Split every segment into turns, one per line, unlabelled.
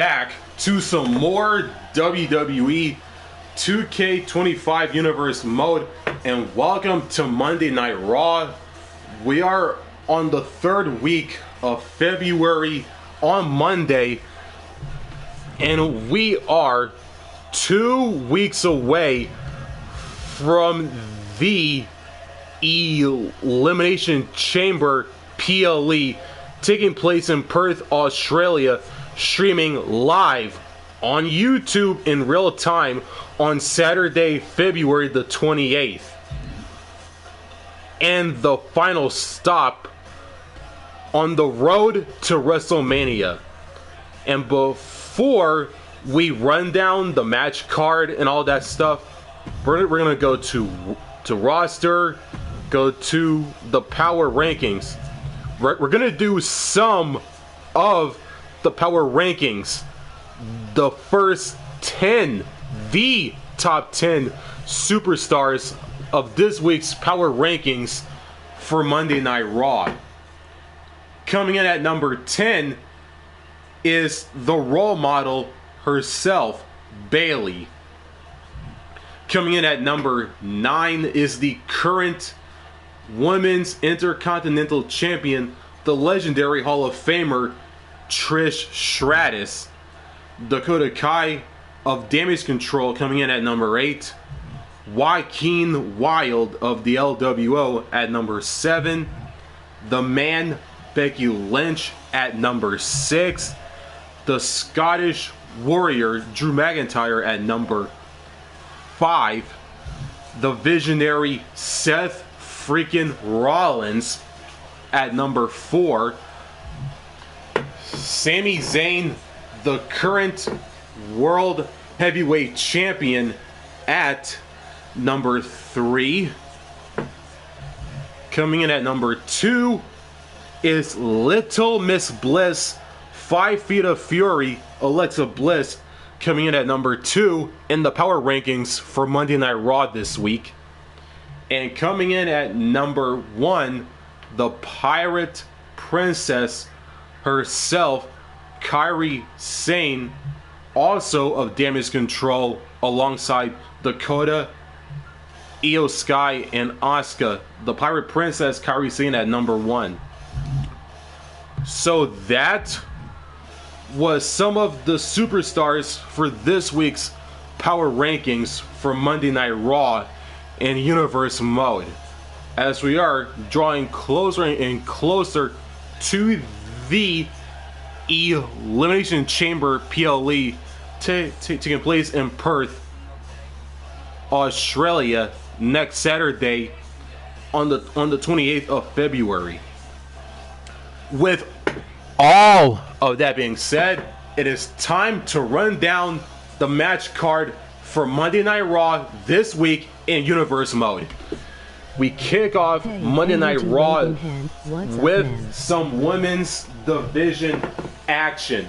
Back to some more WWE 2K25 Universe mode, and welcome to Monday Night Raw. We are on the third week of February on Monday, and we are 2 weeks away from the Elimination Chamber PLE taking place in Perth, Australia, streaming live on YouTube in real time on Saturday, February the 28th. And the final stop on the road to WrestleMania. And before we run down the match card and all that stuff, we're gonna go to roster, go to the power rankings. We're gonna do some of the power rankings, the first 10, the top 10 superstars of this week's power rankings for Monday Night Raw. Coming in at number 10 is the role model herself, Bayley. Coming in at number 9 is the current Women's Intercontinental Champion, the legendary Hall of Famer, Trish Stratus. Dakota Kai of Damage Control coming in at number 8. Joaquin Wilde of the LWO at number 7. The Man, Becky Lynch at number 6. The Scottish Warrior, Drew McIntyre at number 5. The Visionary, Seth Freakin Rollins at number 4. Sami Zayn, the current World Heavyweight Champion, at number 3. Coming in at number 2 is Little Miss Bliss, 5 Feet of Fury, Alexa Bliss, coming in at number 2 in the power rankings for Monday Night Raw this week. And coming in at number 1, the Pirate Princess herself, Karrion, also of Damage Control, alongside Dakota, Iyo Sky, and Asuka. The Pirate Princess, Karrion, at number 1. So that was some of the superstars for this week's power rankings for Monday Night Raw in Universe mode, as we are drawing closer and closer to the Elimination Chamber PLE taking place in Perth, Australia, next Saturday on the 28th of February. With all of that being said, it is time to run down the match card for Monday Night Raw this week in Universe mode. We kick off Monday Night Raw with some women's division action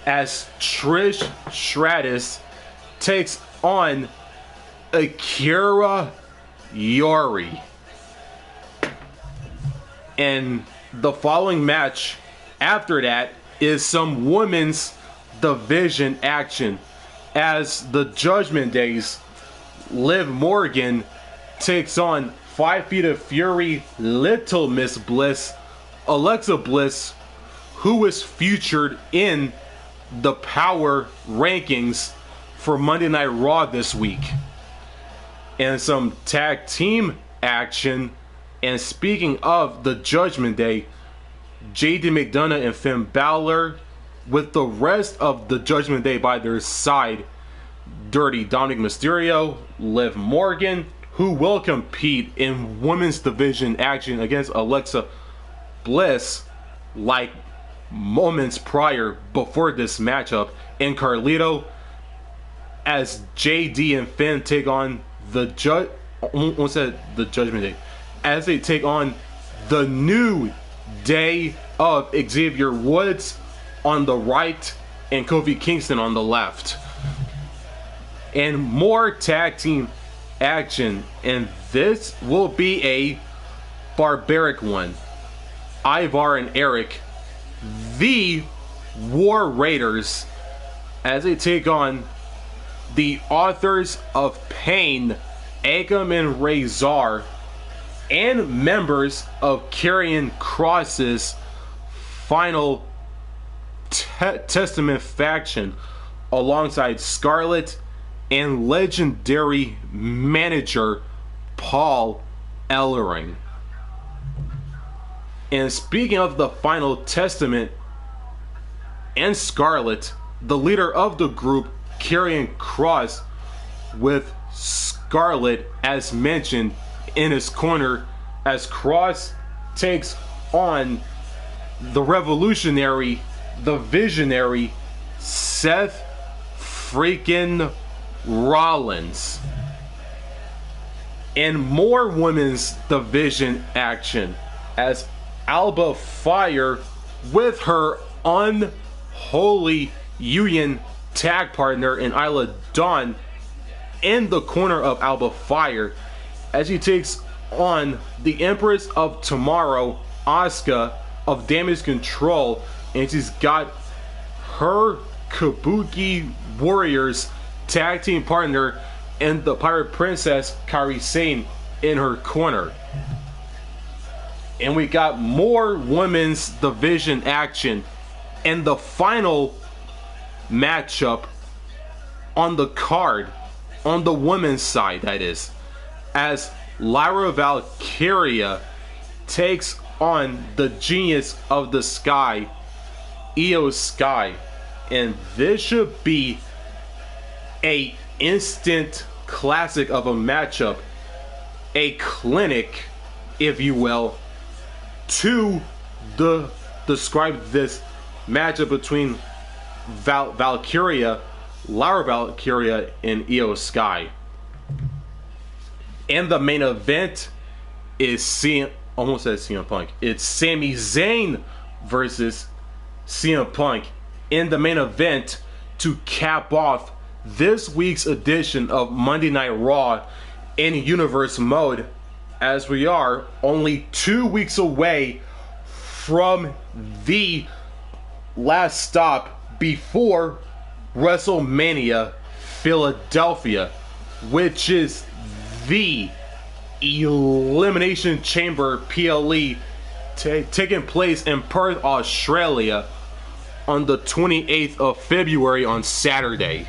as Trish Stratus takes on Akari Yuri. And the following match after that is some women's division action as the Judgment Day's Liv Morgan takes on 5 Feet of Fury, Little Miss Bliss, Alexa Bliss, who was featured in the power rankings for Monday Night Raw this week. And some tag team action. And speaking of the Judgment Day, JD McDonough and Finn Balor, with the rest of the Judgment Day by their side, Dirty Dominic Mysterio, Liv Morgan, who will compete in women's division action against Alexa Bliss like moments prior before this matchup, and Carlito, as JD and Finn take on the Judgment Day, as they take on the New Day of Xavier Woods on the right and Kofi Kingston on the left. And more tag team action, and this will be a barbaric one. Ivar and Eric, the War Raiders, as they take on the authors of Pain, Akam and Razor, and members of Karrion Kross's Final Testament faction, alongside Scarlett and legendary manager Paul Ellering. And speaking of the Final Testament and Scarlett, the leader of the group, Karrion Kross, with Scarlett as mentioned in his corner, as Kross takes on the revolutionary, the visionary Seth Freakin Rollins. And more women's division action, as Alba Fire with her unholy union tag partner in Isla Dawn in the corner of Alba Fire, as she takes on the Empress of Tomorrow, Asuka of Damage Control, and she's got her Kabuki Warriors tag team partner and the Pirate Princess Kairi in her corner. And we got more women's division action, and the final matchup on the card, on the women's side that is, as Lyra Valkyria takes on the Genius of the Sky, Iyo Sky. And this should be a instant classic of a matchup, a clinic, if you will, to describe this matchup between Valkyria, Lyra Valkyria, and Iyo Sky. And the main event is almost said CM Punk. It's Sami Zayn versus CM Punk in the main event to cap off this week's edition of Monday Night Raw in Universe Mode, as we are only 2 weeks away from the last stop before WrestleMania Philadelphia, which is the Elimination Chamber PLE taking place in Perth, Australia on the 28th of February on Saturday.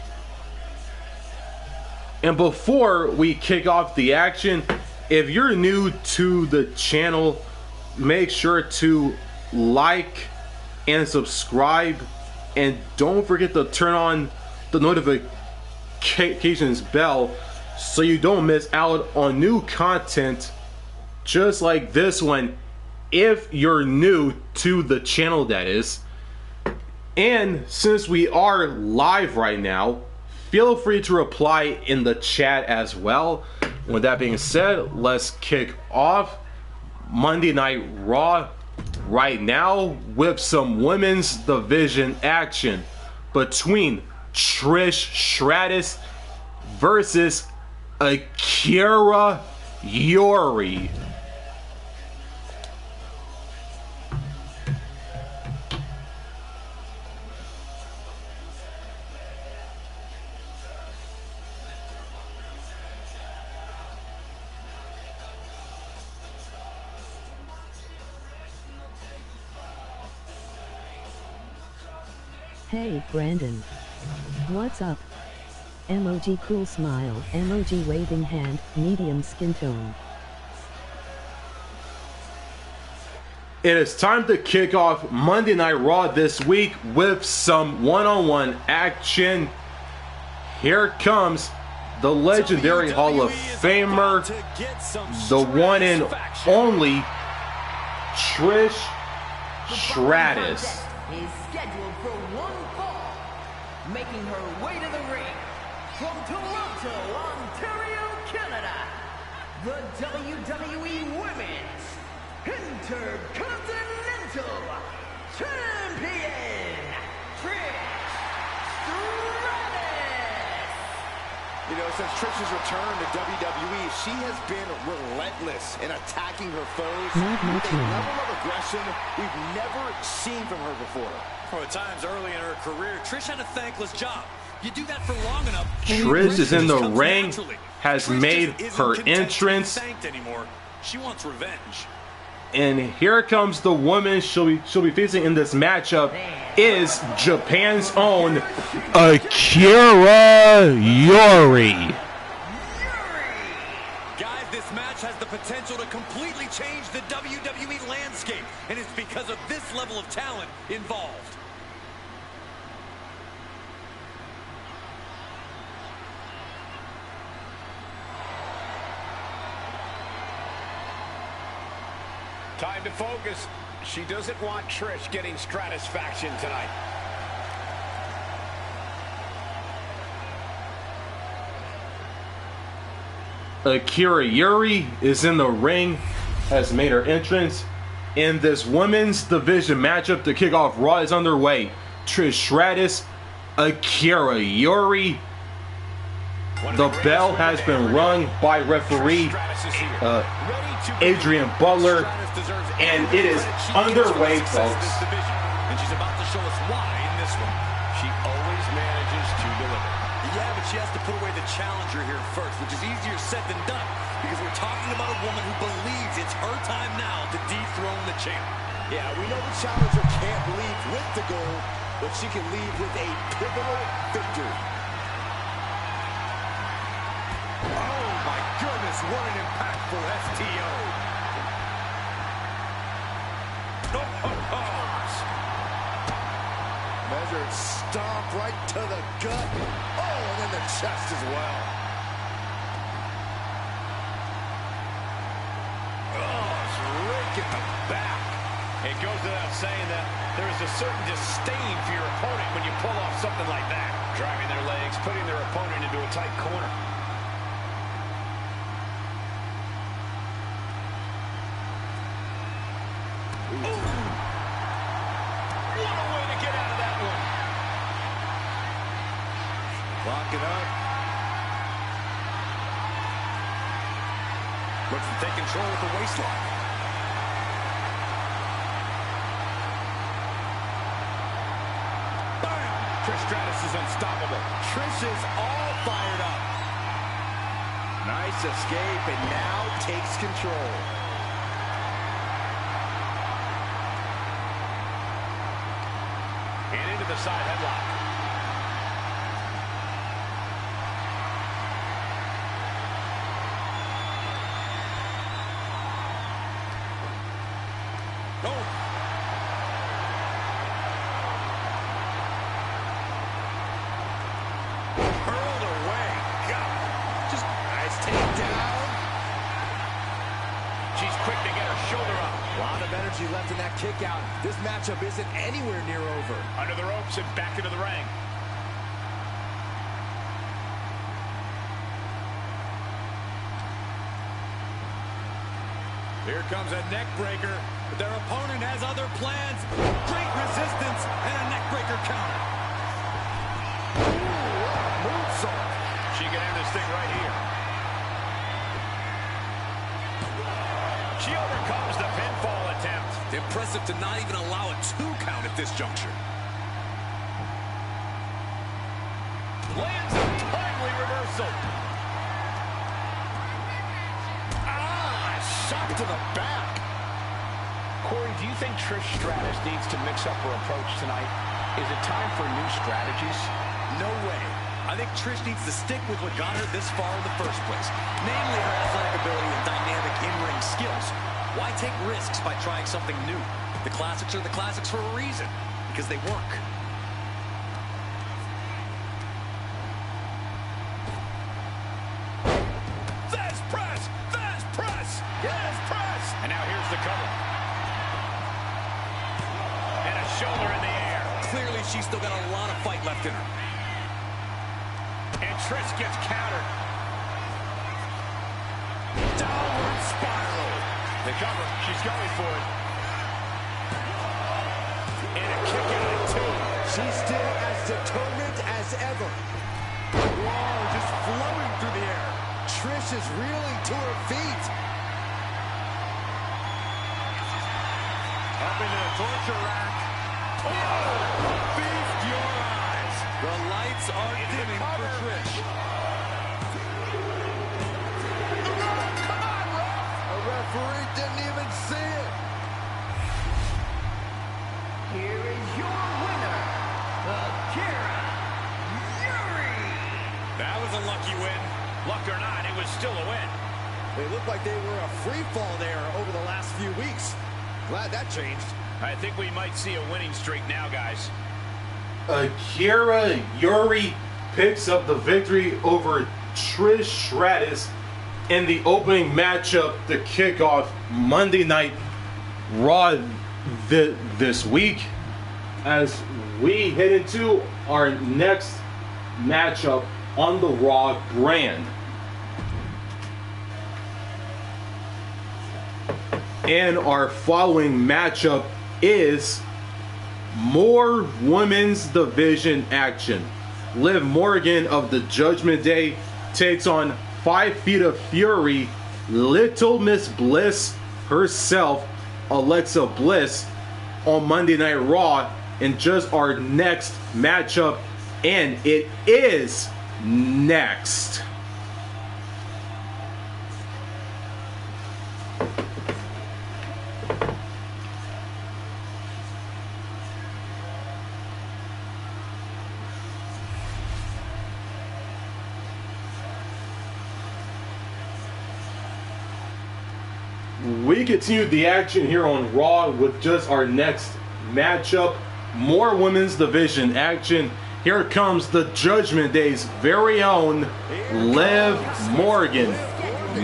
And before we kick off the action, if you're new to the channel, make sure to like and subscribe, and don't forget to turn on the notifications bell so you don't miss out on new content just like this one, if you're new to the channel, that is. And since we are live right now, feel free to reply in the chat as well. With that being said, let's kick off Monday Night Raw right now with some women's division action between Trish Stratus versus Akari Yuri.
Hey Brandon. What's up? Emoji cool smile, emoji waving hand, medium skin tone.
It is time to kick off Monday Night Raw this week with some one-on-one action. Here comes the legendary Hall of Famer, the one and only Trish Stratus.
Is scheduled for one fall, making her way to the ring from Toronto, Ontario, Canada, the WWE Women's Intercontinental Champion, Trish Stratus.
You know, since Trish's return to WWE, she has been relentless in attacking her foes with a level of aggression we've never seen from her before.
For at times early in her career, Trish had a thankless job. You do that for long enough.
Trish is in the ring, has
Trish
made
just
her
isn't content to be
entrance,
thanked anymore. She wants revenge.
and here comes the woman she'll be facing in this matchup. Is Japan's own Akari Yuri.
Guys, this match has the potential to completely change the WWE landscape, and it's because of this level of talent involved.
Time to focus. She doesn't want Trish getting stratisfaction tonight.
Akari Yuri is in the ring, has made her entrance. In this women's division matchup to kick off Raw is underway. Trish Stratus, Akari Yuri. The bell has been rung by referee Adrian Butler, and it is underway, folks.
And she's about to show us why in this one.
She always manages to deliver.
Yeah, but she has to put away the challenger here first, which is easier said than done, because we're talking about a woman who believes it's her time now to dethrone the champ.
Yeah, we know the challenger can't leave with the gold, but she can leave with a pivotal victory. Oh my goodness, what an impactful STO. Measured stomp right to the gut. Oh, and then the chest as well. Oh, it's raking the back.
It goes without saying that there is a certain disdain for your opponent when you pull off something like that. Driving their legs, putting their opponent into a tight corner.
Lock it up.
Looks to take control with the waistline.
Bam! Trish Stratus is unstoppable. Trish is all fired up. Nice escape, and now takes control.
And into the side headlock.
Left in that kick out. This matchup isn't anywhere near over.
Under the ropes and back into the ring.
Here comes a neck breaker, but their opponent has other plans. Great resistance and a neck breaker counter.
Ooh, moonsault.
She can end this thing right here. She overcomes the pinfall attempt.
Impressive to not even allow a 2 count at this juncture.
Lands a timely reversal.
Shot to the back.
Corey, do you think Trish Stratus needs to mix up her approach tonight? Is it time for new strategies?
No way. I think Trish needs to stick with what got her this far in the first place, namely her athletic ability and dynamic in-ring skills. Why take risks by trying something new? The classics are the classics for a reason, because they work.
Fast press! Fast press! Fast press! And now here's the cover. And a shoulder in the air.
Clearly, she's still got a lot of fight left in her.
And Trish gets countered.
Downward spiral.
The cover. She's going for it. And a kick out at 2.
She's still as determined as ever. Whoa, just flowing Trish is reeling to her feet.
Up into the torture rack. Oh! Feast your eyes. The lights are dimming for Trish.
Come on, ref! A referee didn't even see it.
Here is your winner, Akari, Yuri.
That was a lucky win. Luck or not, it was still a win.
They looked like they were a free fall there over the last few weeks. Glad that changed.
I think we might see a winning streak now, guys.
Akari Yuri picks up the victory over Trish Stratus in the opening matchup to kick off Monday Night Raw this week, as we head into our next matchup on the Raw brand. And our following matchup is more women's division action. Liv Morgan of the Judgment Day takes on 5 Feet of Fury, Little Miss Bliss herself, Alexa Bliss, on Monday Night Raw in just our next matchup, and it is next. We continue the action here on Raw with just our next matchup. More women's division action. Here comes the Judgment Day's very own Liv Morgan,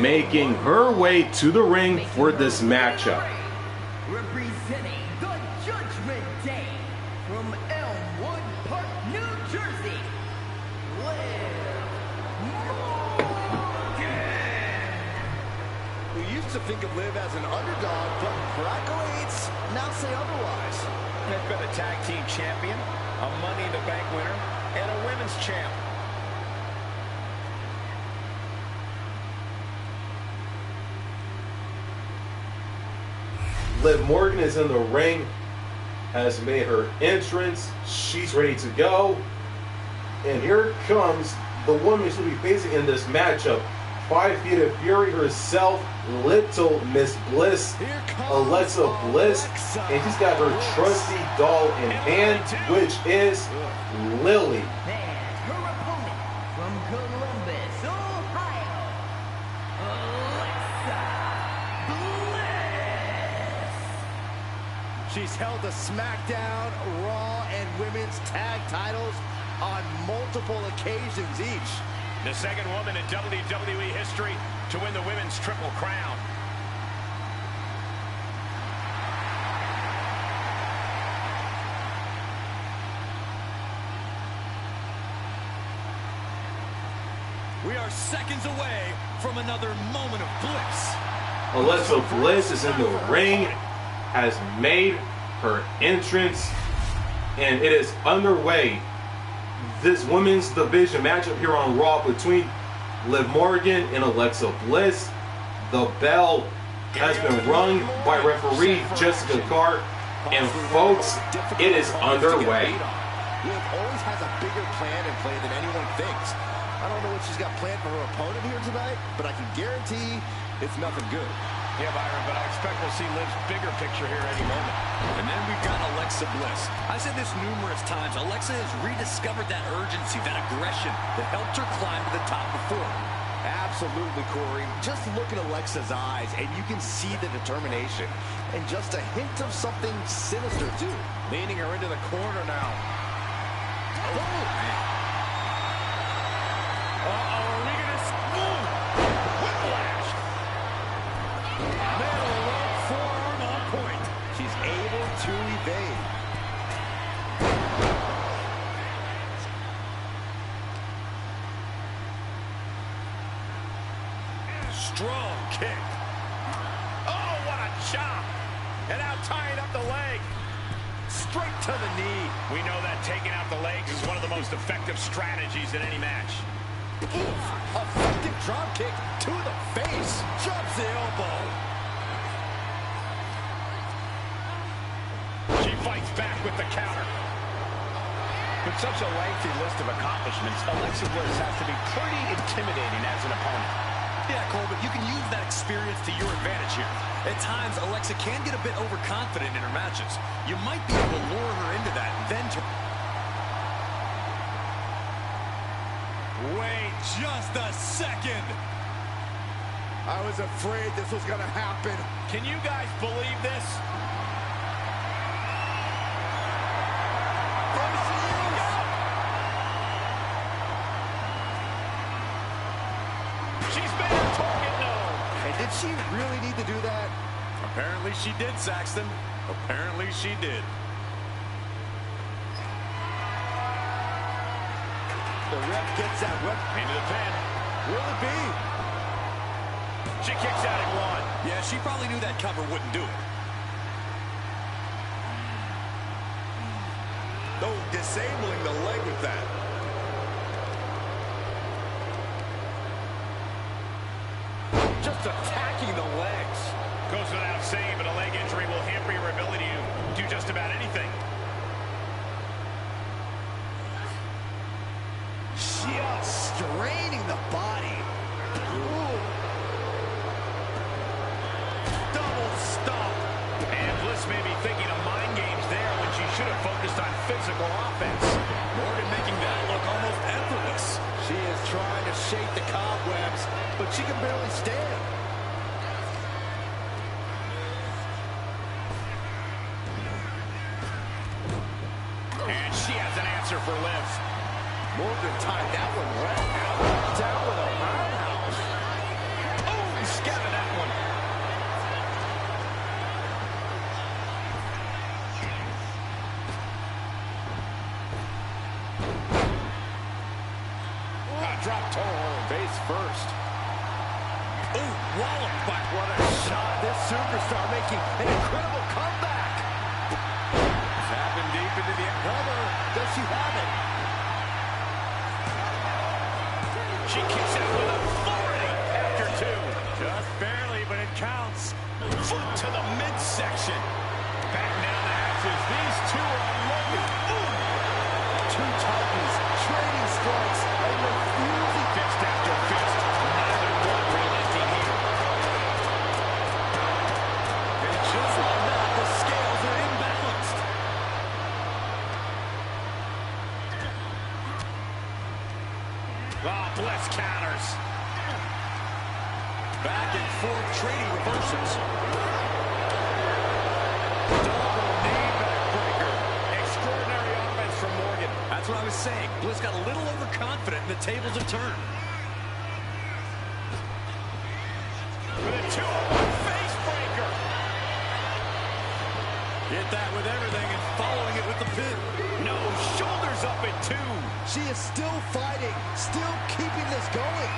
making her way to the ring for this matchup.
Representing the Judgment Day from Elmwood Park, New Jersey, Liv Morgan.
We used to think of Liv as an underdog, but accolades now say otherwise.
Has been a tag team champion, a Money in the Bank winner, and a women's champ.
Liv Morgan is in the ring, has made her entrance. She's ready to go. And here comes the woman she'll be facing in this matchup. 5 Feet of Fury herself, Little Miss Bliss, Alexa Bliss, and she's got her trusty doll in hand, which is Lily.
And her opponent from Columbus, Ohio, Alexa Bliss.
She's held the SmackDown, Raw, and Women's Tag titles on multiple occasions each.
The second woman in WWE history to win the women's Triple Crown.
We are seconds away from another moment of bliss.
Alexa Bliss is in the ring, has made her entrance, and it is underway. This women's division matchup here on Raw between Liv Morgan and Alexa Bliss. The bell has been rung by referee Jessica Carr, and folks, it is underway.
Liv always has a bigger plan in play than anyone thinks. I don't know what she's got planned for her opponent here tonight, but I can guarantee it's nothing good.
Yeah, Byron, but I expect we'll see Liv's bigger picture here any moment.
And then we've got Alexa Bliss. I said this numerous times. Alexa has rediscovered that urgency, that aggression that helped her climb to the top before.
Absolutely, Corey. Just look at Alexa's eyes, and you can see the determination. And just a hint of something sinister, too.
Leaning her into the corner now.
Oh, man.
Uh-oh, are we going to... Whiplash!
Middle rope forearm on point.
She's able to evade.
Strong kick. Oh, what a chop! And now tying up the leg. Straight to the knee. We know that taking out the legs is one of the most effective strategies in any match.
Oof, effective drop kick to the face. Drops the elbow.
She fights back with the counter. With such a lengthy list of accomplishments, Alexa Bliss has to be pretty intimidating as an opponent.
Yeah, Cole, but you can use that experience to your advantage here. At times, Alexa can get a bit overconfident in her matches. You might be able to lure her into that, then
Wait just a second.
I was afraid this was going to happen.
Can you guys believe this? She's made her target known.
And did she really need to do that?
apparently she did, Saxton. Apparently she did.
The ref gets that ref
Into the pin.
Will it be?
She kicks out at one.
Yeah, she probably knew that cover wouldn't do it.
No, disabling the leg with that. Just attacking the legs.
Goes without saying, but a leg injury will hamper your ability to do just about anything.
Just straining the body. Ooh. Double stomp.
And Bliss may be thinking of mind games there when she should have focused on physical offense.
Morgan making that look almost effortless.
She is trying to shake the cobwebs, but she can barely stand.
And she has an answer for Liv.
Morgan tied that one well. Down with a roundhouse.
Oh, he scattered that one. Drop toe face first.
Ooh, walloped by what a shot. This superstar making an incredible comeback.
Tapping deep into the
Cover. Does she have it?
She kicks out with authority after two.
Just barely, but it counts.
Foot to the midsection. Back down the hatches. These two are unloaded. Ooh.
Two titans trading strikes and refusing.
Fist after fist. Neither one relenting here.
And just like that, the scales are imbalanced.
Oh, Bliss counters.
Back and forth trading reversals.
Double knee backbreaker. Extraordinary offense from Morgan.
That's what I was saying. Bliss got a little overconfident and the tables have turned.
With a 2-on-1 face breaker.
Hit that with everything and following it with the pin.
No, shoulders up at two.
She is still fighting, still keeping this going.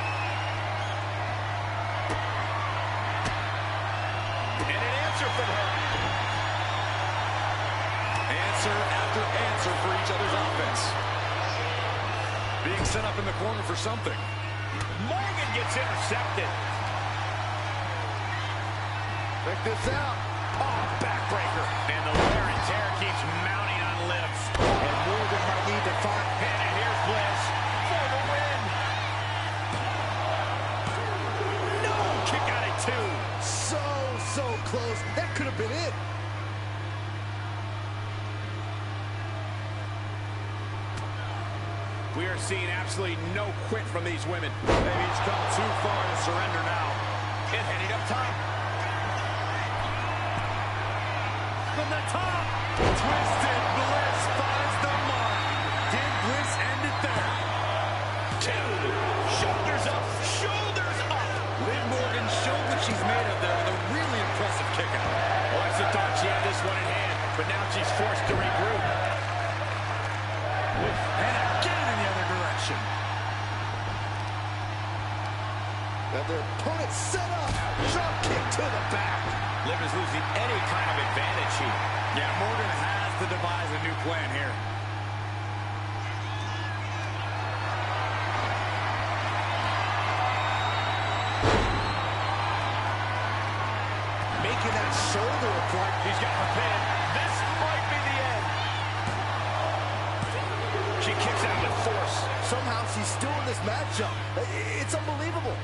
And an answer from her.
Answer after answer for each other's offense. Being set up in the corner for something.
Morgan gets intercepted.
Check this out.
Oh, backbreaker. And the wear and tear keeps mounting on Liv.
And Morgan might need to find.
And here's Bliss for the win. No, kick out at two.
So close. That could have been it.
We are seeing absolutely no quit from these women.
Maybe it's come too far to surrender now.
And heading up top.
From the top, twisted Bliss finds the mark. Did Bliss end it there?
Two. Shoulders up. Shoulders up.
Liv Morgan showed what she's made of there with a really impressive kick out.
Alexa thought she had this one in hand, but now she's forced to regroup.
And again in the other direction.
And their opponent set up. Drop kick to the back.
Liv is losing any kind of advantage here.
Yeah, Morgan has to devise a new plan here.
shoulder apart.
He's got the pin. This might be the end. She kicks out with force.
Somehow she's still in this matchup. It's unbelievable.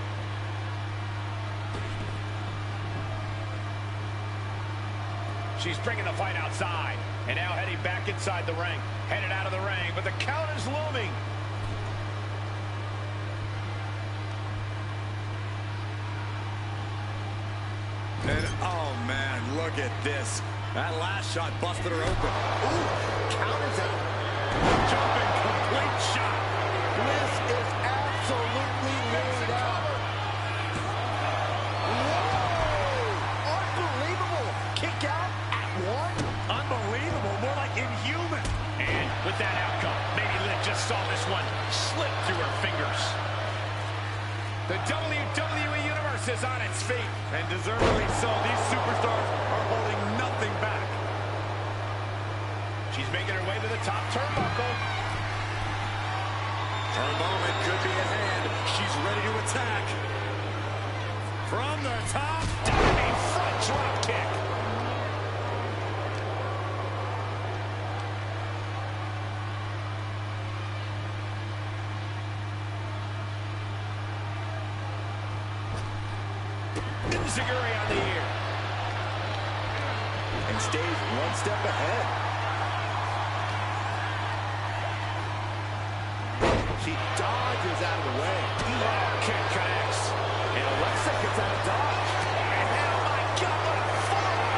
She's bringing the fight outside. And now heading back inside the ring. Headed out of the ring, but the count is looming.
And oh man, look at this. That last shot busted her open.
Ooh, counters out.
Jumping complete shot.
Bliss is absolutely laid out. Whoa! Unbelievable. Kick out at one.
Unbelievable, more like inhuman. And with that outcome, maybe Liv just saw this one slip through her fingers. The WWE Universe is on its feet.
And deservedly so. These superstars are holding nothing back.
She's making her way to the top turnbuckle.
Her moment could be at hand. She's ready to attack. From the top.
Diving front drop kick. Zaguri on the ear.
And stays one step ahead. She dodges out of the way.
Kick connects.
And Alexa gets out of dodge.
And oh my God, what a fall!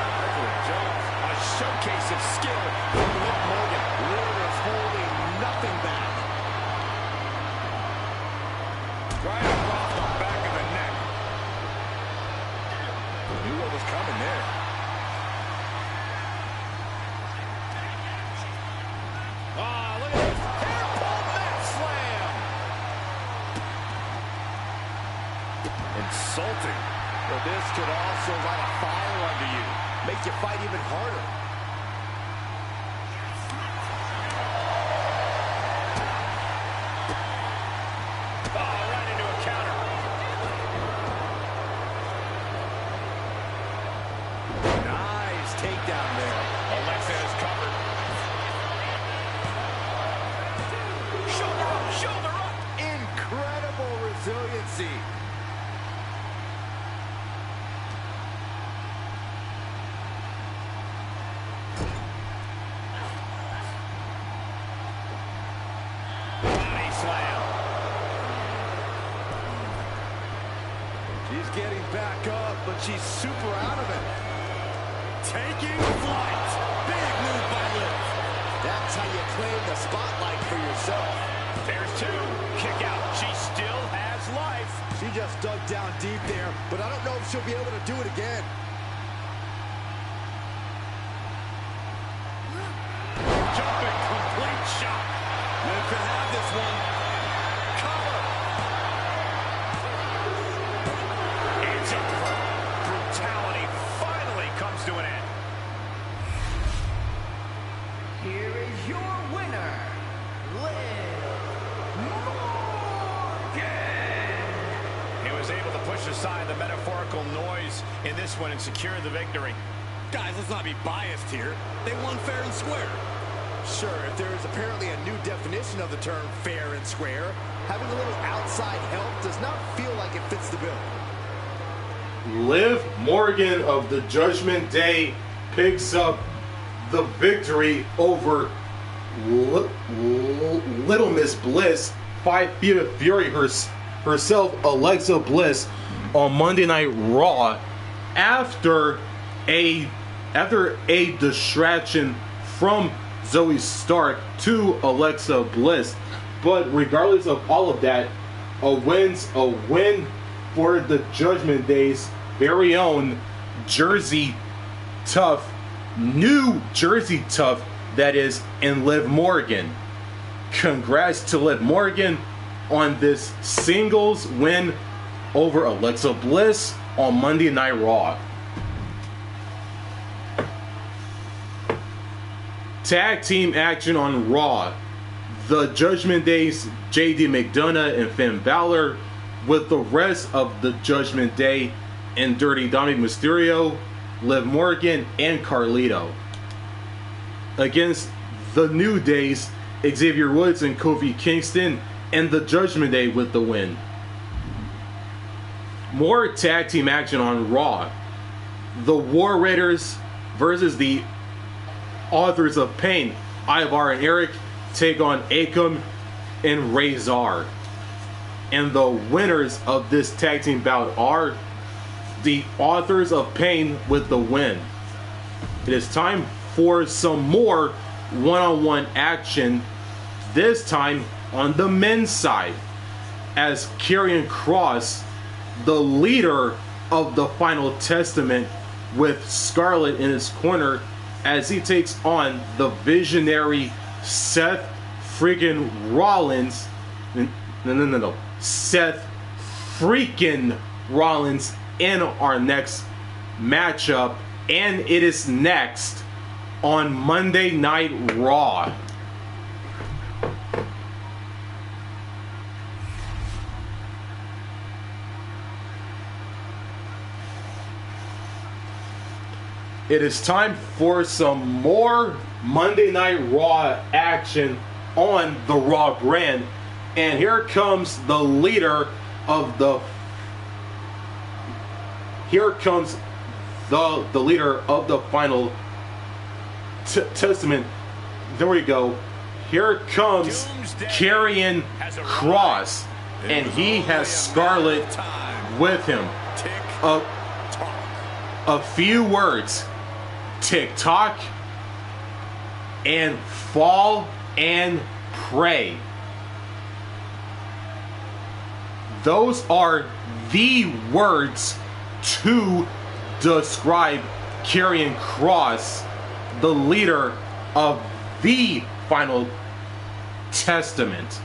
A showcase of skill from Liv Morgan.
Liv is holding nothing back.
Right across the back of the neck. Knew what was coming there.
Ah, look at this. Hair pull mat slam.
Insulting. But this could also light a fire under you. Make you fight even harder.
Oh, right into a counter.
Nice takedown there.
Alexa is covered. Shoulder up, shoulder up.
Incredible resiliency.
Body slam.
She's getting back up, but she's super out of it.
Taking flight. Big move by Liv.
That's how you claim the spotlight for yourself.
There's two. Kick out. She still has life.
She just dug down deep there, but I don't know if she'll be able to do it again.
Jumping complete shot.
Liv could have this one.
Cover. It's over. Brutality finally comes to an end.
Here is your winner, Liv Morgan.
He was able to push aside the metaphorical noise in this one and secure the victory.
Guys, let's not be biased here. They won fair and square.
Sure, if there is apparently a new definition of the term fair and square, having a little outside help does not feel like it fits the bill.
Liv Morgan of the Judgment Day picks up the victory over Little Miss Bliss, 5 Feet of Fury herself, Alexa Bliss, on Monday Night Raw after a distraction from Zoe Stark to Alexa Bliss. But regardless of all of that, a win for the Judgment Day's very own Jersey Tough, New Jersey Tough, that is, in Liv Morgan. Congrats to Liv Morgan on this singles win over Alexa Bliss on Monday Night Raw. Tag team action on Raw. The Judgment Day's JD McDonough and Finn Balor with the rest of the Judgment Day and Dirty Dominic Mysterio Liv Morgan, and Carlito. Against the New Days, Xavier Woods and Kofi Kingston, and the Judgment Day with the win. More tag team action on Raw. The War Raiders versus the Authors of Pain, Ivar and Eric, take on Akam and Razor. And the winners of this tag team bout are the Authors of Pain with the win. It is time for some more one-on-one action, this time on the men's side, as Karrion Kross, the leader of the Final Testament, with Scarlett in his corner, as he takes on the visionary Seth Freakin Rollins. No. Seth Freakin Rollins in our next matchup, and it is next on Monday Night Raw. It is time for some more Monday Night Raw action on the Raw brand. And here comes the leader of the... Here comes the leader of the Final Testament. There we go. Here comes Karrion Kross. And he has Scarlett with him. A few words. TikTok and fall and pray. Those are the words to describe Karrion Kross, the leader of the Final Testament.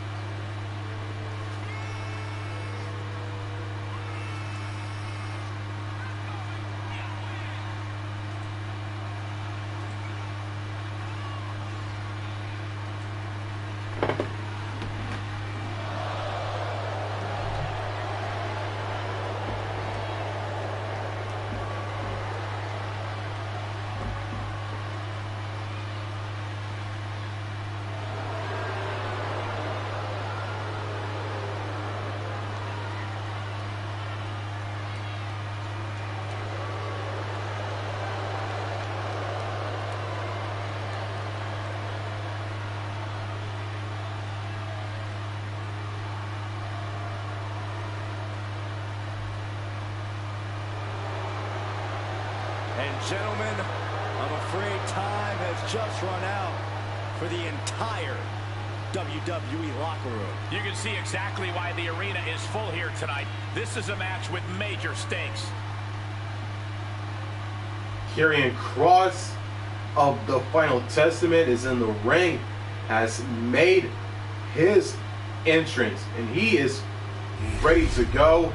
Gentlemen, I'm afraid time has just run out for the entire WWE locker room.
You can see exactly why the arena is full here tonight. This is a match with major stakes.
Karrion Kross of the Final Testament is in the ring, has made his entrance, and he is ready to go.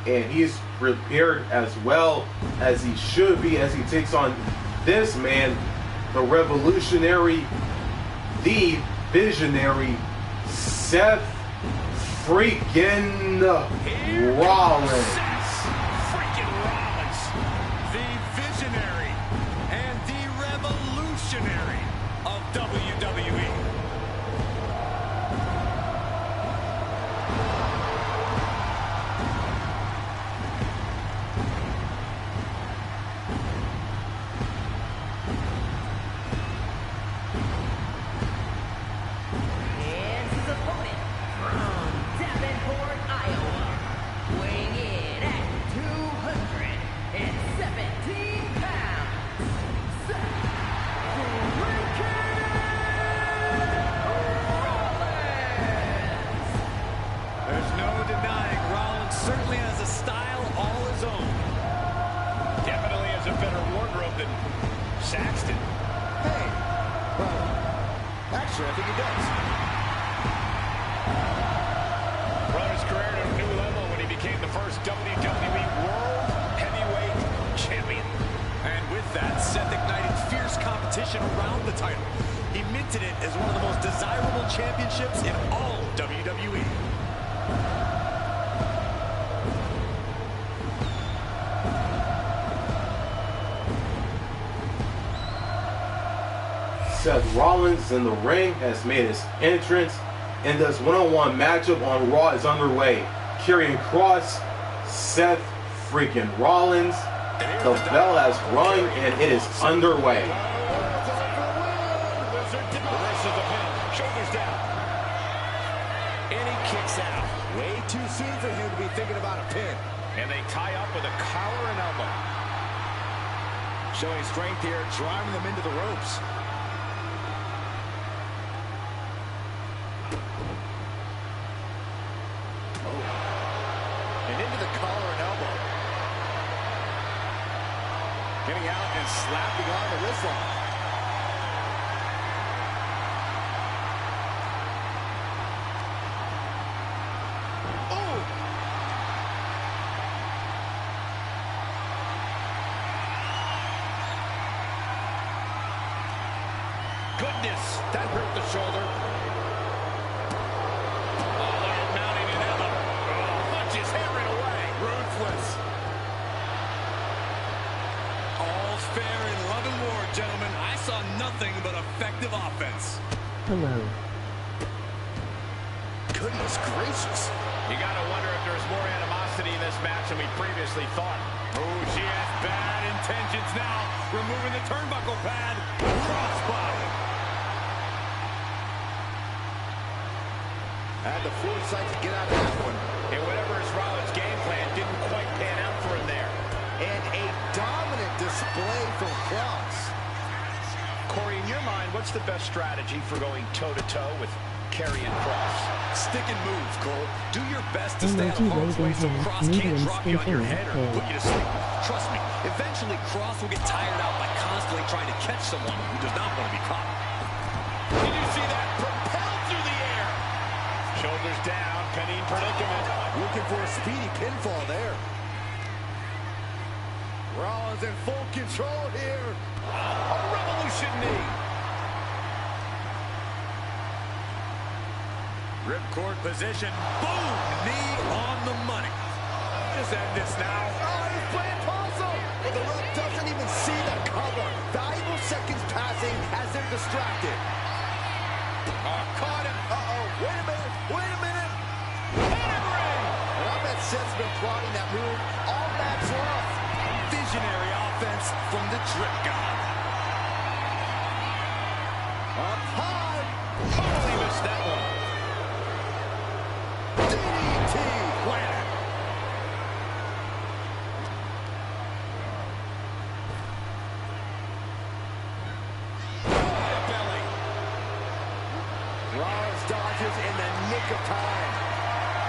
And he's prepared as well as he should be as he takes on this man, the revolutionary, the visionary, Seth Freakin Rollins.
Freakin Rollins,
The visionary and the revolutionary of WWE.
Actually, I think he does.
brought his career to a new level when he became the first WWE World Heavyweight Champion.
And with that, Seth ignited fierce competition around the title. He minted it as one of the most desirable championships in all WWE.
Seth Rollins in the ring has made his entrance, and this one-on-one matchup on Raw is underway. Karrion Kross, Seth freaking Rollins. The bell has rung and it is underway.
Shoulders down. And he kicks out.
Way too soon for him to be thinking about a pin.
And they tie up with a collar and elbow.
Showing strength here, driving them into the ropes. And into the collar and elbow. Getting out and slapping on the wrist lock.
Goodness, that hurt the shoulder. Oh, they're mounting an elbow. Oh, punches hammering away. Ruthless. All's fair in love and war, gentlemen. I saw nothing but effective offense.
Hello.
Goodness gracious.
You gotta wonder if there's more animosity in this match than we previously thought. Oh, she has bad intentions now. Removing the turnbuckle pad. Crossbody.
Had the foresight to get out of that one.
And whatever his Rollins game plan didn't quite pan out for him there.
And a dominant display from Kross.
Corey, in your mind, what's the best strategy for going toe-to-toe with Karrion Kross? Stick and move, Cole. Do your best to stay out of harm's way so Kross can't drop you on your head or put you to sleep. Trust me, eventually Kross will get tired out by constantly trying to catch someone who does not want to be caught. Did you see that? Propelled through the air. Shoulders down, penning predicament.
Looking for a speedy pinfall there. Rollins in full control here.
A revolution knee. Ripcord position. Boom! Knee on the money. Just end this now.
Oh, he's playing possum. But the ref doesn't even see the cover. Valuable seconds passing as they're distracted.
Caught him.
Uh-oh. Wait a minute. Wait a minute.
Hammering.
And I bet Seth's been plotting that move all match long.
Visionary offense from the Drip God.
Up high.
Totally missed that one.
DDT.
Planted. Belly.
Rollins dodges in the nick of time.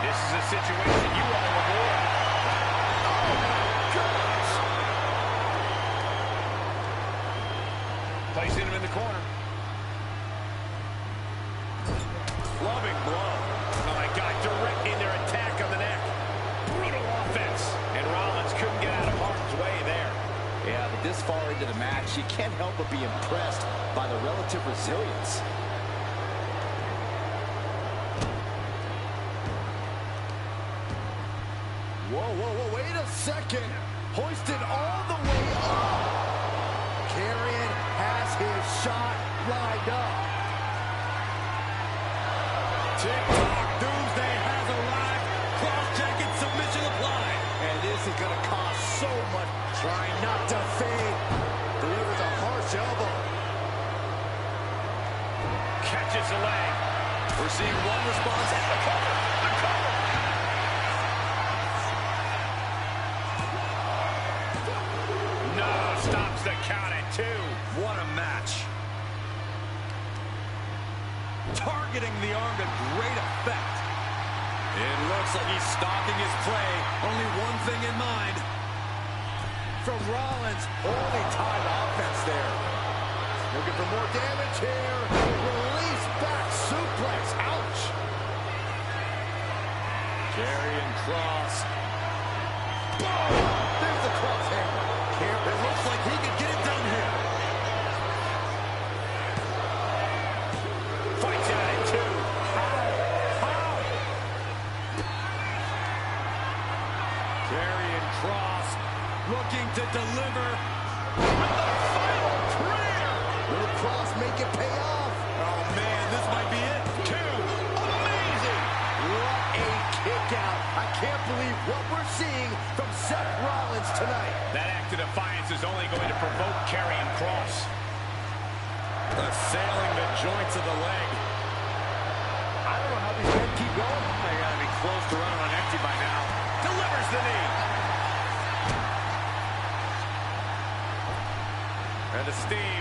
This is a situation you want to avoid. Placing him in the corner. Loving blow. Oh my God, direct in their attack on the neck. Brutal offense. And Rollins couldn't get out of harm's way there.
Yeah, but this far into the match, you can't help but be impressed by the relative resilience. Whoa, whoa, whoa, wait a second. Hoisted all the way up. Karrion has his shot lined up.
Tick-tock, doomsday has arrived. Cross-jacket submission applied.
And this is going to cost so much. Trying not to fade. Delivers a harsh elbow.
Catches the leg. We're seeing one response at the cover. The cover. No, stops the count at 2. What a match. Targeting the arm to great effect. It looks like he's stalking his prey. Only one thing in mind.
From Rollins, only timed offense there. Looking for more damage here. Release back suplex. Ouch.
Karrion Kross.
Boom! There's the cross hammer.
It looks like he could get it done here. Fights out at 2. How? Karrion Kross looking to deliver with the final prayer.
Little Kross make it pay off.
Oh, man, this might be it. 2. Amazing.
What a kick out. I can't believe what we're seeing from Seth Rollins tonight.
That act of defiance is only going to provoke Karrion Kross.
Assailing the joints of the leg.
I don't know how these men keep going.
They gotta be close to running on empty by now. Delivers the knee. And the steam.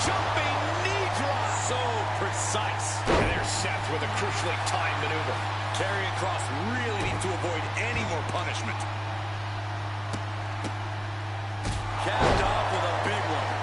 Jumping knee drop. So precise.
And there's Seth with a crucially timed maneuver.
Karrion Kross really needs to avoid any more punishment. Capped off with a big one.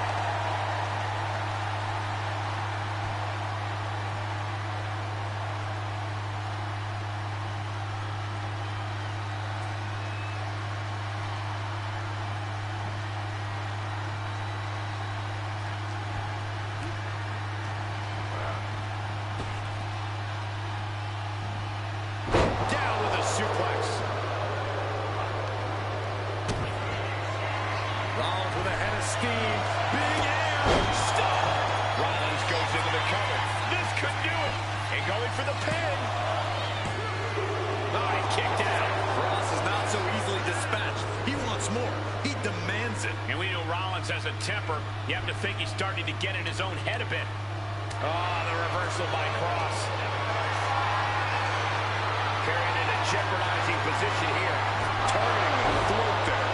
Has a temper. You have to think he's starting to get in his own head a bit. Oh, the reversal by Kross. Karrion in a jeopardizing position here. Turning the throat there.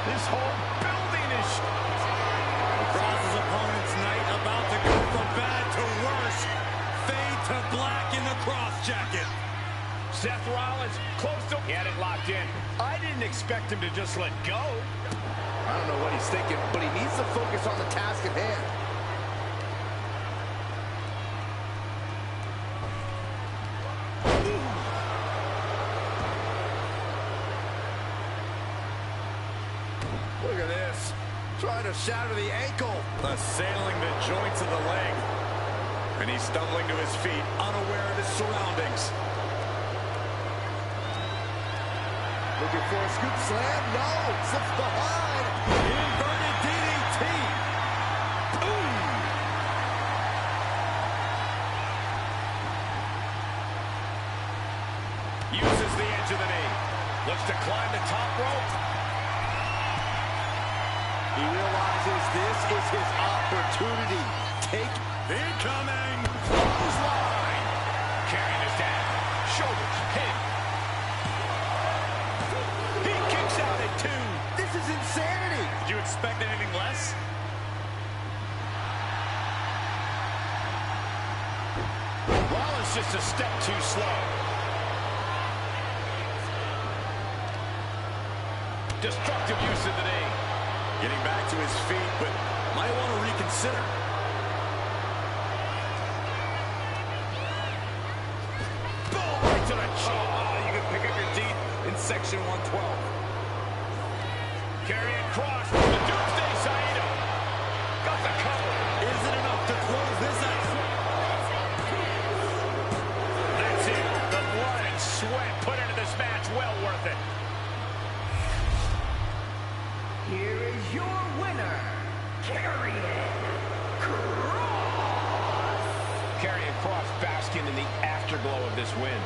This whole building is...
Kross's opponent's night about to go from bad to worse. Fade to black in the Kross jacket.
Seth Rollins close to... He had it locked in. I didn't expect him to just let go.
I don't know what he's thinking, but he needs to focus on the task at hand. Look at this. Trying to shatter the ankle.
Assailing the joints of the leg. And he's stumbling to his feet, unaware of his surroundings.
Looking for a scoop slam. No, slips behind.
Inverted DDT. Ooh.
Uses the edge of the knee. Looks to climb the top rope.
He realizes this is his opportunity. Take
incoming.
Clothesline. Karrion is down. Shoulders hit. He kicks out at 2.
This is insanity.
Did you expect anything less?
Rollins just a step too slow. Destructive use of the knee.
Getting back to his feet, but might want to reconsider.
Boom! Right to the chin. Oh, you can pick up your teeth in section 112. Karrion Kross, the Doomsday Saito. Got the cover.
Is it enough to close this out?
That's it. The blood and sweat put into this match. Well worth it.
Here is your winner, Karrion Kross.
Karrion Kross basking in the afterglow of this win.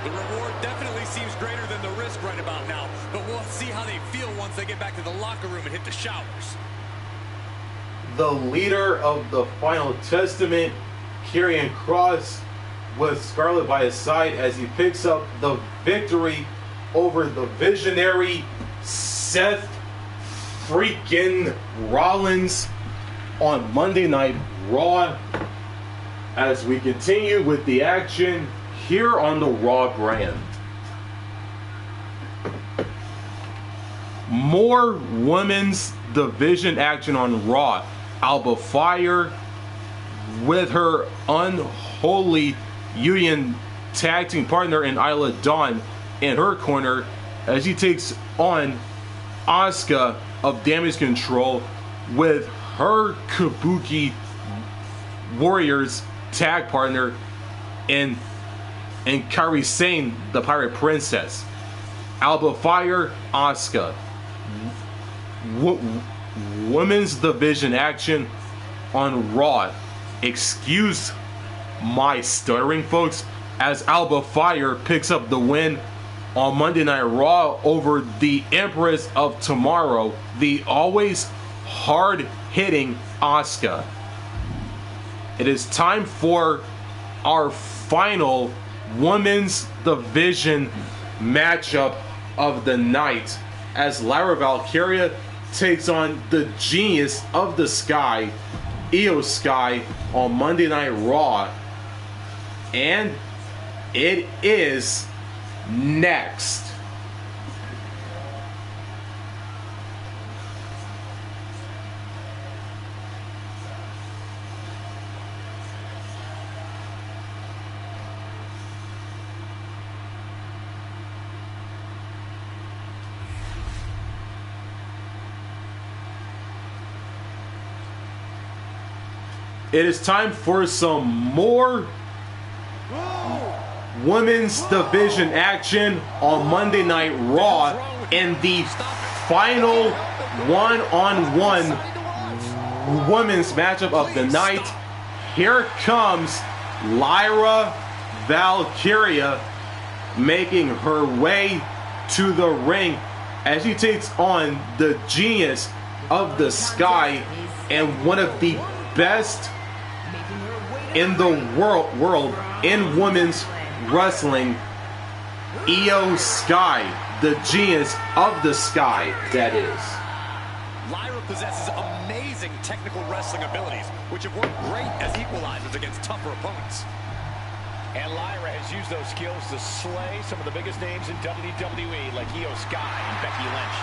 The reward definitely seems greater than the risk right about now, but we'll see how they feel once they get back to the locker room and hit the showers.
The leader of the Final Testament, Karrion Kross, with Scarlett by his side as he picks up the victory over the visionary Seth Freakin Rollins on Monday Night Raw. As we continue with the action here on the Raw brand. More women's division action on Raw. Alba Fire with her unholy union tag team partner in Isla Dawn in her corner as she takes on Asuka of Damage Control with her Kabuki Warriors tag partner in Karrion, the Pirate Princess. Alba Fire, Asuka. Women's division action on Raw. Excuse my stuttering, folks, as Alba Fire picks up the win on Monday Night Raw over the Empress of Tomorrow, the always hard-hitting Asuka. It is time for our final women's division matchup of the night, as Lyra Valkyria takes on the Genius of the Sky, Iyo Sky, on Monday Night Raw. And it is next. It is time for some more women's division action on Monday Night Raw in the final one-on-one women's matchup of the night. Here comes Lyra Valkyria making her way to the ring as she takes on the Genius of the Sky and one of the best in the world in women's wrestling, Iyo Sky, the Genius of the Sky, that is.
Lyra possesses amazing technical wrestling abilities, which have worked great as equalizers against tougher opponents.
And Lyra has used those skills to slay some of the biggest names in WWE, like Iyo Sky and Becky Lynch.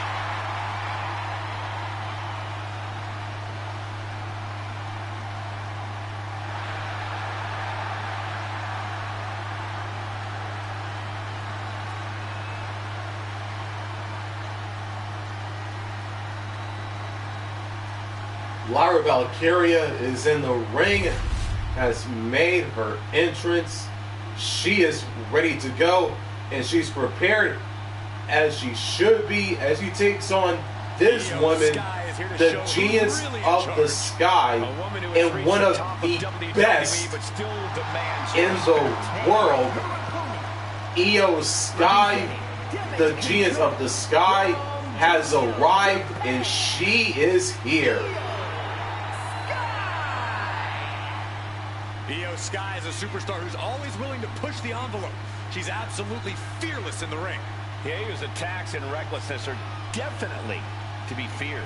Lyra Valkyria is in the ring, has made her entrance. She is ready to go, and she's prepared as she should be as she takes on this woman, the Genius of the Sky, and one of the best in the world. Iyo Sky, the Genius of the Sky, has arrived, and she is here.
Iyo Sky is a superstar who's always willing to push the envelope. She's absolutely fearless in the ring.
Yeah, Iyo's attacks and recklessness are definitely to be feared.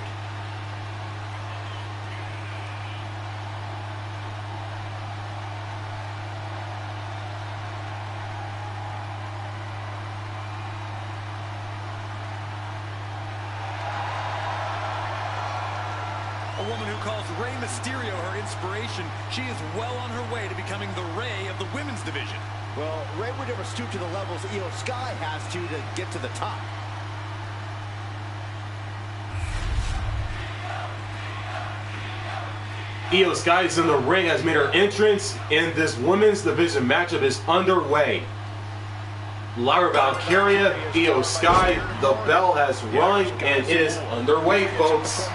A woman who calls Rey Mysterio her inspiration, she is well on her way to becoming the Rey of the women's division.
Well, Rey would never stoop to the levels Iyo Sky has to get to the top.
Iyo Sky is in the ring, has made her entrance, and this women's division matchup is underway. Lyra Valkyria, Iyo Sky, the bell has rung, and it is underway, folks.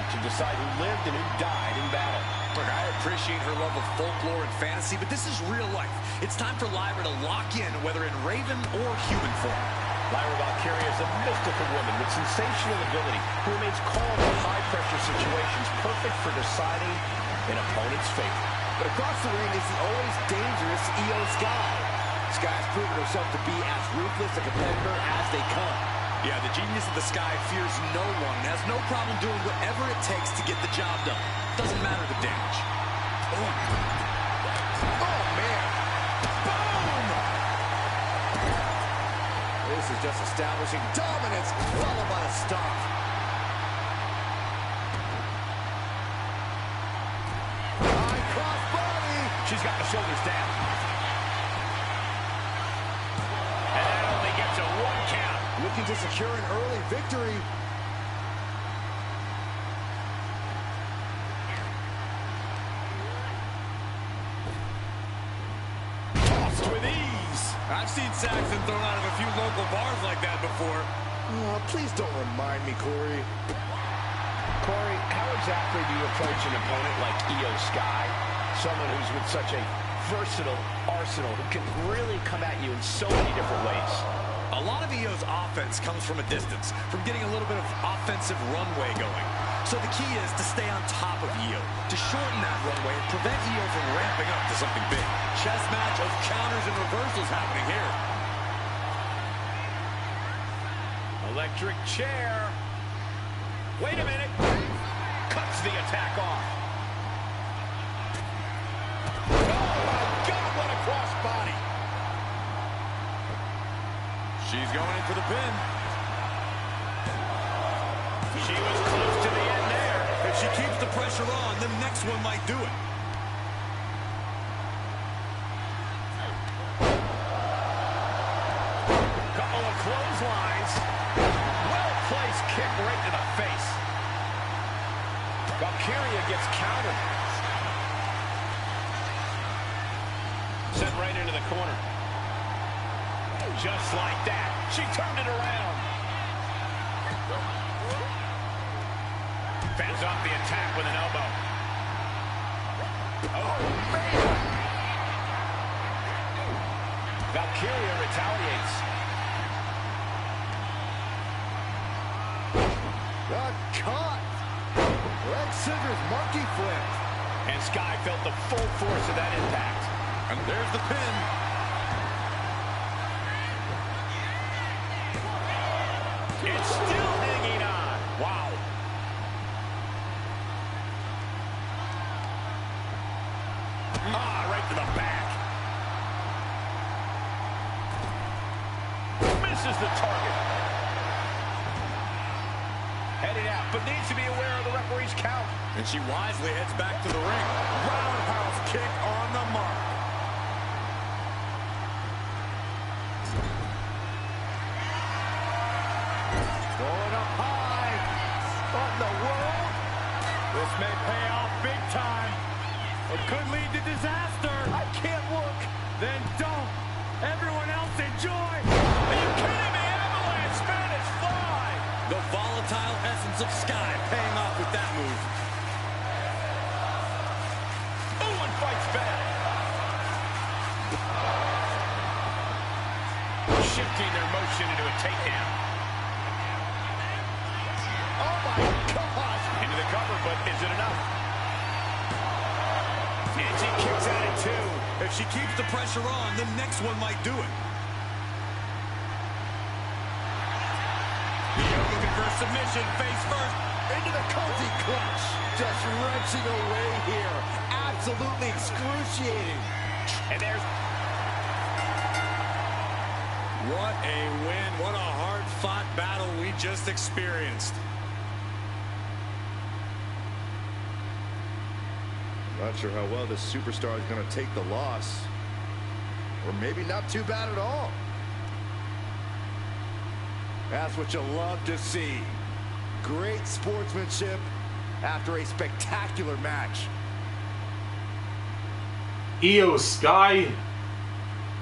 To decide who lived and who died in battle.
Look, I appreciate her love of folklore and fantasy, but this is real life. It's time for Lyra to lock in, whether in Raven or human form.
Lyra Valkyria is a mystical woman with sensational ability who remains calm in high-pressure situations, perfect for deciding an opponent's fate.
But across the ring is the always dangerous Iyo Sky. Sky has proven herself to be as ruthless a competitor as they come.
Yeah, the Genius of the Sky fears no one and has no problem doing whatever it takes to get the job done. Doesn't matter the damage.
Oh, man. Boom! This is just establishing dominance, followed by a stomp. High cross body.
She's got the shoulders down. And that only gets a 1 count.
Looking to secure an early victory.
Tossed with ease.
I've seen Saxon thrown out of a few local bars like that before.
Oh, please don't remind me, Corey.
Corey, how exactly do you approach an opponent like Iyo Sky? Someone who's with such a versatile arsenal who can really come at you in so many different ways.
A lot of Iyo's offense comes from a distance, from getting a little bit of offensive runway going. So the key is to stay on top of Iyo, to shorten that runway and prevent Iyo from ramping up to something big. Chess match of counters and reversals happening here.
Electric chair. Wait a minute. Cuts the attack off. Oh my God, what a cross body.
She's going in for the pin.
She was close to the end there.
If she keeps the pressure on, the next one might do it.
Couple of clotheslines. Well-placed kick right to the face. Valkyria gets countered. Sent right into the corner. Just like that, she turned it around. Fends off the attack with an elbow. Oh, man! Valkyria retaliates.
Got caught. Leg scissors monkey flip.
And Sky felt the full force of that impact.
And there's the pin.
It's still hanging on. Wow. Ah, right to the back. Misses the target. Headed out, but needs to be aware of the referee's count.
And she wisely heads back to the ring.
Roundhouse kick on the mark. Going up high. What in the world? This may pay off big time. It could lead to disaster. I can't look. Then don't. Everyone else enjoy. Are you kidding me? Avalanche Spanish fly.
The volatile essence of Sky paying off with that move.
Oh, and fights back. Shifting their motion into a takedown. Oh my gosh! Into the cover, but is it enough? And she kicks at it too.
If she keeps the pressure on, the next one might do it.
Iyo looking for a submission, face first.
Into the cozy clutch. Just wrenching away here. Absolutely excruciating.
And there's...
What a win. What a hard-fought battle we just experienced.
Not sure how well this superstar is going to take the loss. Or maybe not too bad at all. That's what you love to see. Great sportsmanship after a spectacular match.
Iyo Sky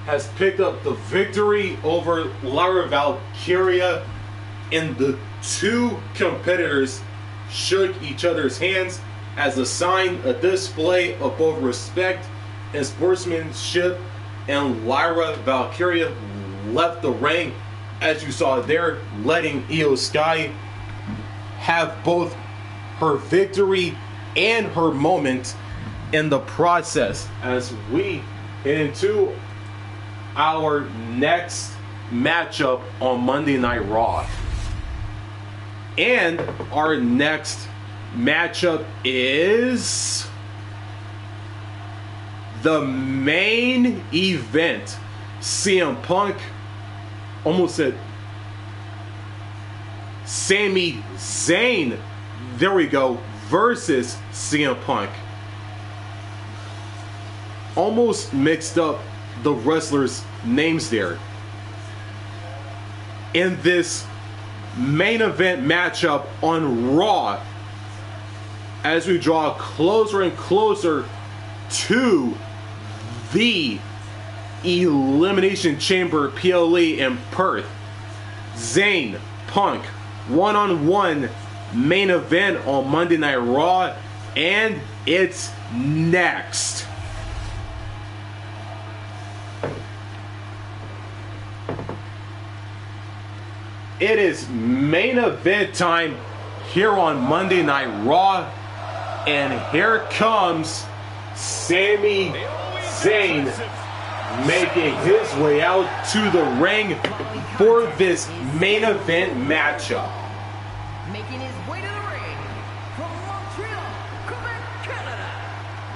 has picked up the victory over Lyra Valkyria, and the two competitors shook each other's hands as a sign, a display of both respect and sportsmanship, and Lyra Valkyria left the ring, as you saw there, letting Iyo Sky have both her victory and her moment in the process, as we head into our next matchup on Monday Night Raw. And our next matchup is the main event. CM Punk, almost said Sami Zayn, there we go, versus CM Punk. Almost mixed up the wrestlers' names there. In this main event matchup on Raw, as we draw closer and closer to the Elimination Chamber PLE in Perth. Zayn, Punk, one-on-one main event on Monday Night Raw, and it's next. It is main event time here on Monday Night Raw, and here comes Sami Zayn making his way out to the ring for this main event matchup.
Making his way to the ring from Montreal, Quebec, Canada,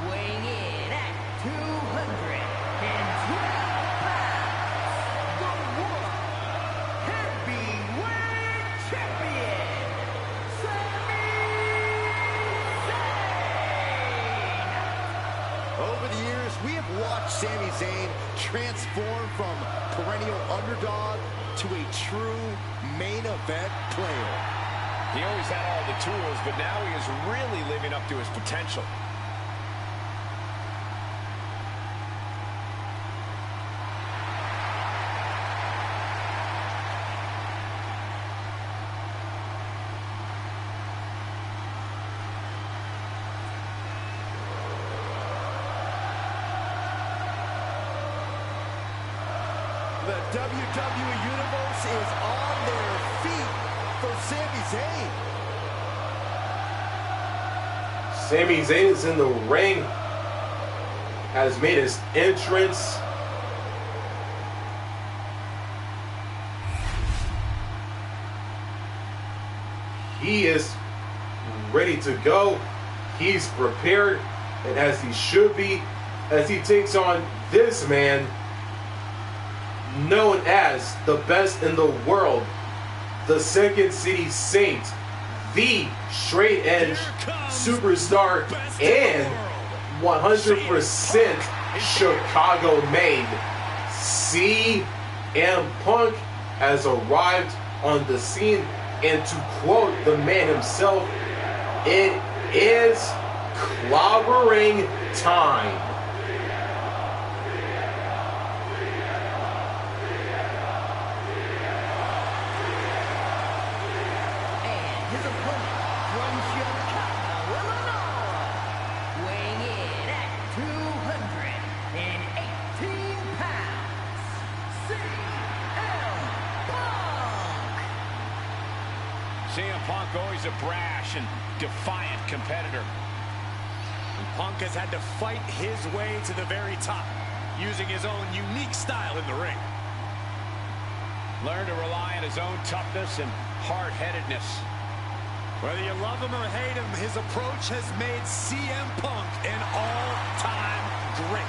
weighing in at 212 pounds, the World Heavyweight Champion, Sami Zayn.
Over the years, we have watched Sami Zayn transform from perennial underdog to a true main event player.
He always had all the tools, but now he is really living up to his potential.
The WWE Universe is on their feet for Sami Zayn.
Sami Zayn is in the ring, has made his entrance. He is ready to go. He's prepared, and as he should be, as he takes on this man known as the best in the world, the Second City Saint, the straight edge superstar, and 100% Chicago made. CM Punk has arrived on the scene, and to quote the man himself, it is clobbering time.
His opponent from Chicago, Illinois, weighing in at 218 pounds, CM Punk.
CM Punk always a brash and defiant competitor. And Punk has had to fight his way to the very top, using his own unique style in the ring. Learn to rely on his own toughness and hard-headedness. Whether you love him or hate him, his approach has made CM Punk an all-time great.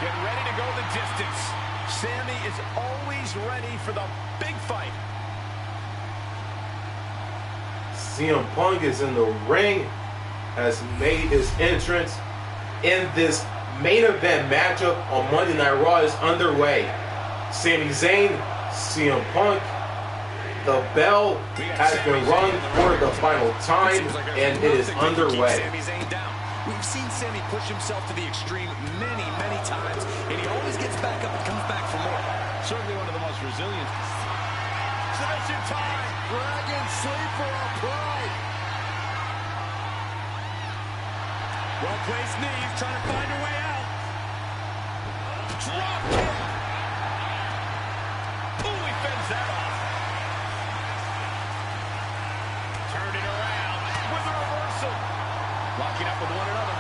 Getting ready to go the distance. Sami is always ready for the big fight.
CM Punk is in the ring, has made his entrance, and this main event matchup on Monday Night Raw is underway. Sami Zayn, CM Punk, the bell has been rung for the final time, and it is underway.
We've seen Sami push himself to the extreme many, many times, and he always gets back up and comes back for more.
Certainly one of the most resilient. Submission time.
Dragon sleeper applied.
Well-placed knees, trying to find a way out. Drop kick. Ooh, he fends that off. Turned it around with a reversal. Locking up with one another.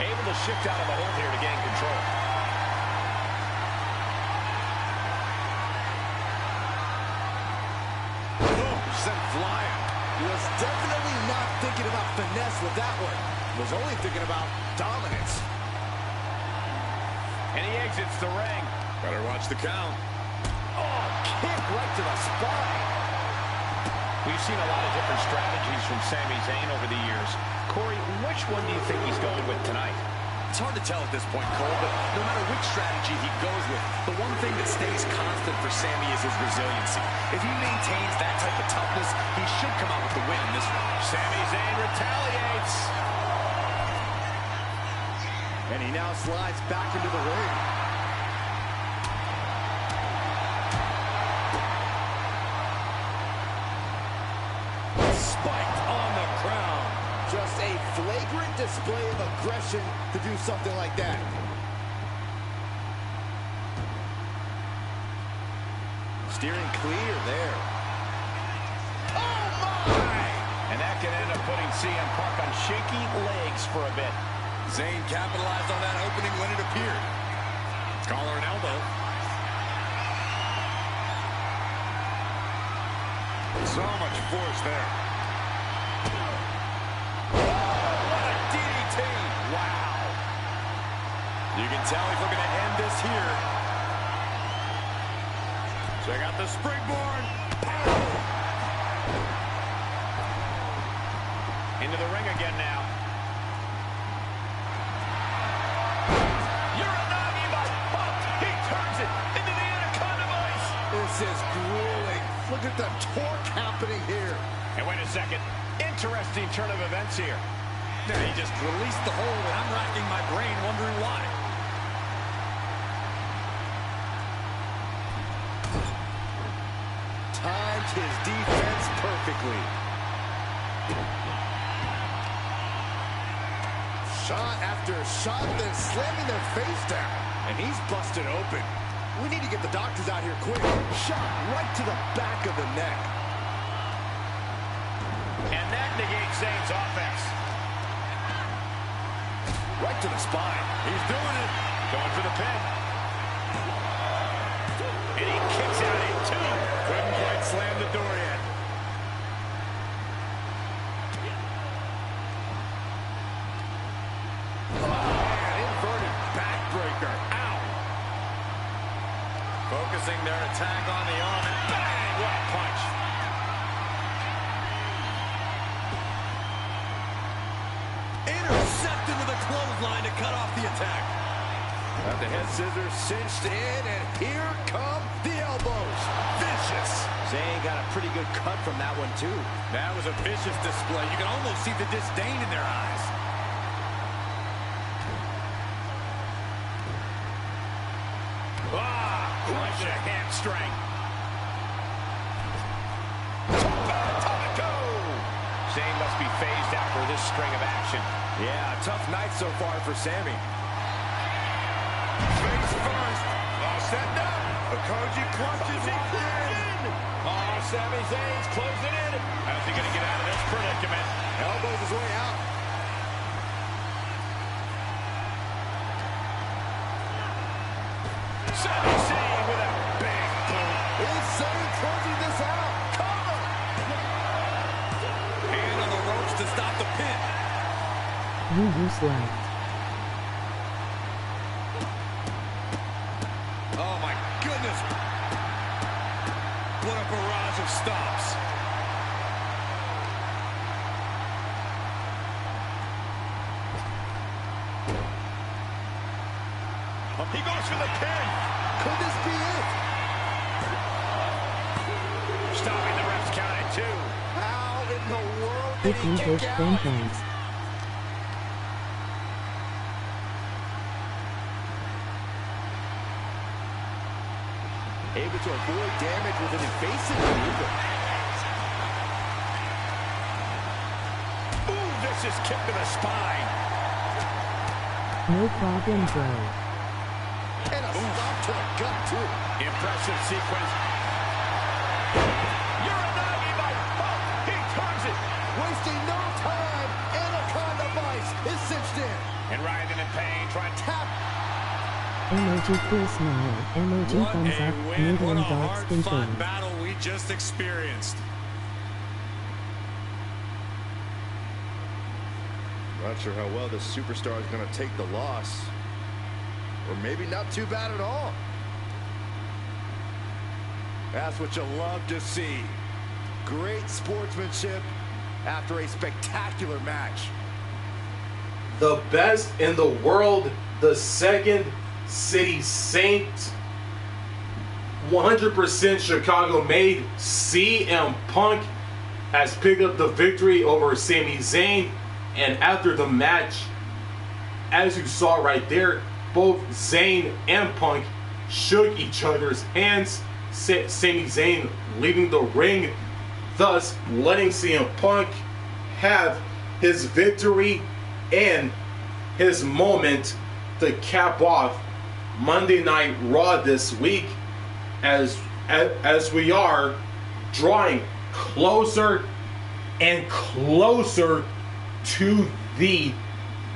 Able to shift out of the hold here to gain control.
Sent flying.
He was definitely not thinking about finesse with that one. He was only thinking about dominance.
And he exits the ring.
Better watch the count.
Oh, kick right to the spine.
We've seen a lot of different strategies from Sami Zayn over the years. Corey, which one do you think he's going with tonight?
It's hard to tell at this point, Cole, but no matter which strategy he goes with, the one thing that stays constant for Sami is his resiliency. If he maintains that type of toughness, he should come out with the win in this one.
Sami Zayn retaliates.
And he now slides back into the ring.
Spiked on the crown.
Just a flagrant display of aggression to do something like that. Steering clear there.
Oh my! And that can end up putting CM Punk on shaky legs for a bit.
Zayn capitalized on that opening when it appeared. Collar and elbow.
So much force there. Wow.
You can tell if we're going to end this here.
Check out the springboard. Into the ring again now. Uranagi by Punk. He turns it into the Anaconda Vice.
This is grueling. Look at the torque happening here.
And wait a second. Interesting turn of events here.
He just released the hold, and I'm racking my brain wondering why.
Timed his defense perfectly. Shot after shot, then slamming their face down. And he's busted open. We need to get the doctors out here quick. Shot right to the back of the neck.
And that negates Zayn's offense.
Right to the spine.
He's doing it. Going for the pin. And he kicks out at two. Couldn't quite slam the door yet.
Oh, inverted backbreaker.
Ow. Focusing their attack on the arm. And bang! What a punch.
Intercept into the clothesline to cut off the attack.
Got the head scissors cinched in, and here come the elbows. Vicious.
Zayn got a pretty good cut from that one, too. That was a vicious display. You can almost see the disdain in their eyes.
Crush a hamstring. Zayn must be phased after this string of action.
Yeah, tough night so far for Sami.
Face first. All set up. Akari clutches it in. Oh, Sami Zayn's closing in. How's he going to get out of this predicament?
Elbows his way out.
Sami Zayn with a big boom.
Is Zayn closing this out? Cover.
Hand on the ropes to stop the pin.
You slapped.
Oh, my goodness. What a barrage of stops.
He goes for the pin.
Could this be it?
Stopping the ref's count at 2.
How in the world did
If
he
you
kick
push 10
out?
points.
Able to avoid damage with an evasive maneuver.
Ooh, vicious kick to the spine.
No problem, bro.
And a stop to the gut, too.
Impressive sequence. Uranagi by Punk. He turns it.
Wasting no time. Anaconda Vice is cinched in.
And writhing in pain, trying to tap.
Emoji cool smile. Emoji
What
thumbs
a
up.
win. What
Medium
a
dog skin
hard-fought
tone.
battle we just experienced.
Not sure how well this superstar is going to take the loss. Or maybe not too bad at all. That's what you love to see. Great sportsmanship after a spectacular match.
the best in the world, the Second City Saint, 100% Chicago made, CM Punk has picked up the victory over Sami Zayn. And after the match, as you saw right there, both Zayn and Punk shook each other's hands. Sami Zayn leaving the ring, thus letting CM Punk have his victory and his moment to cap off Monday Night Raw this week, as we are drawing closer and closer to the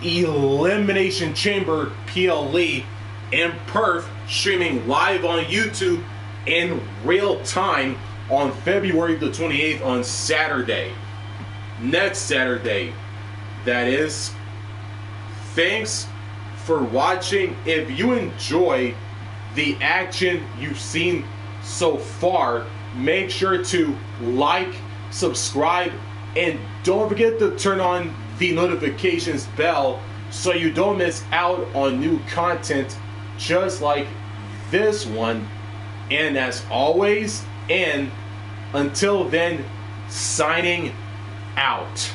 Elimination Chamber PLE in Perth, streaming live on YouTube in real time on February the 28th on Saturday. Next Saturday, that is. Thanks for watching. If you enjoy the action you've seen so far, make sure to like, subscribe, and don't forget to turn on the notifications bell so you don't miss out on new content just like this one. And as always, and until then, signing out.